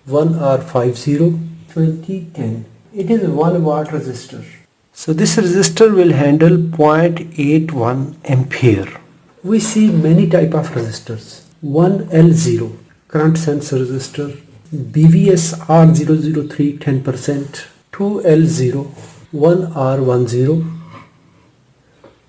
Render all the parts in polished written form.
1R50 2010. It is a 1 watt resistor. So this resistor will handle 0.81 ampere. We see many type of resistors. 1L0 current sense resistor, BVS R003 10%, 2L0, 1R10,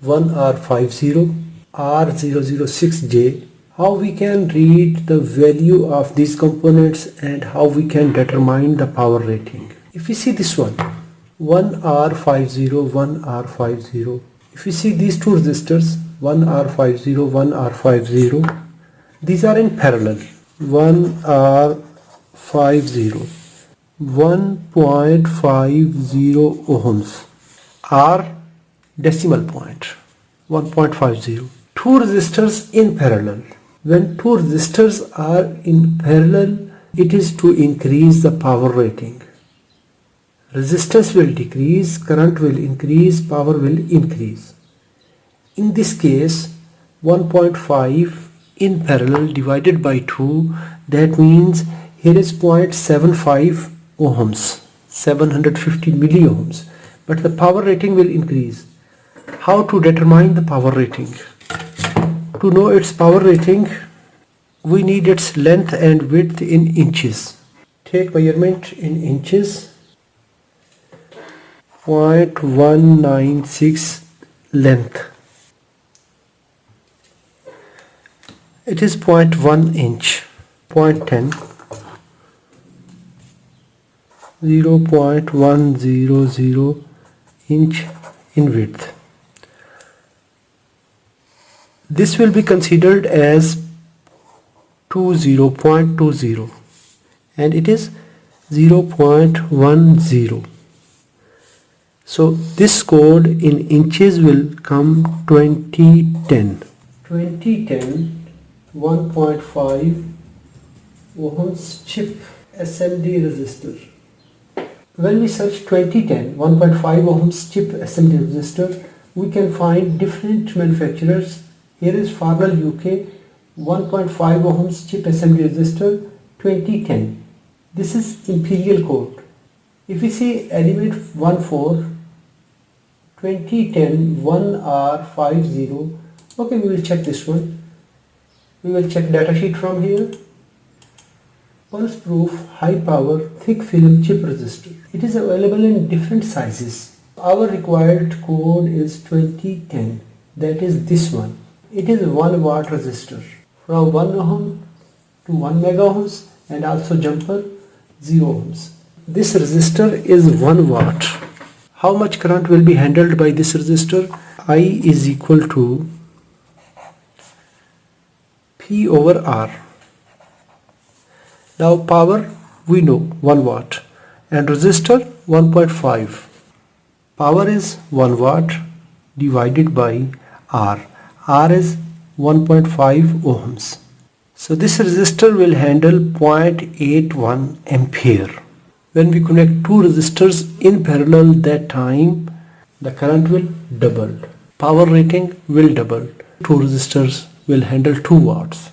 1R50, R006J. How we can read the value of these components and how we can determine the power rating. If you see this one, 1R50, 1R50. If you see these two resistors, 1R50, 1R50, these are in parallel. 1R50, 1.50 ohms, R decimal point, 1.50. Two resistors in parallel. When two resistors are in parallel, it is to increase the power rating. Resistance will decrease, current will increase, power will increase. In this case, 1.5 in parallel divided by 2, that means here is 0.75 ohms, 750 milliohms, but the power rating will increase. How to determine the power rating? To know its power rating, we need its length and width in inches. Take measurement in inches. 0.196 length. It is 0.1 inch. 0.10. 0.100 inch in width. This will be considered as 0.20 and it is 0.10. So this code in inches will come 2010. 2010 1.5 ohms chip SMD resistor. When we search 2010 1.5 ohms chip SMD resistor, we can find different manufacturers. Here is Farnell UK 1.5 ohms chip SMD resistor 2010. This is imperial code. If we see element 14 2010 1R50, okay, we will check this one. We will check datasheet from here. Pulse proof high power thick film chip resistor. It is available in different sizes. Our required code is 2010, that is this one. It is a 1 watt resistor from 1 ohm to 1 mega ohms and also jumper 0 ohms. This resistor is 1 watt. How much current will be handled by this resistor? I is equal to P over R. Now power we know 1 watt and resistor 1.5. Power is 1 watt divided by R. R is 1.5 ohms. So this resistor will handle 0.81 ampere. When we connect two resistors in parallel, that time the current will double. Power rating will double. Two resistors will handle 2 watts.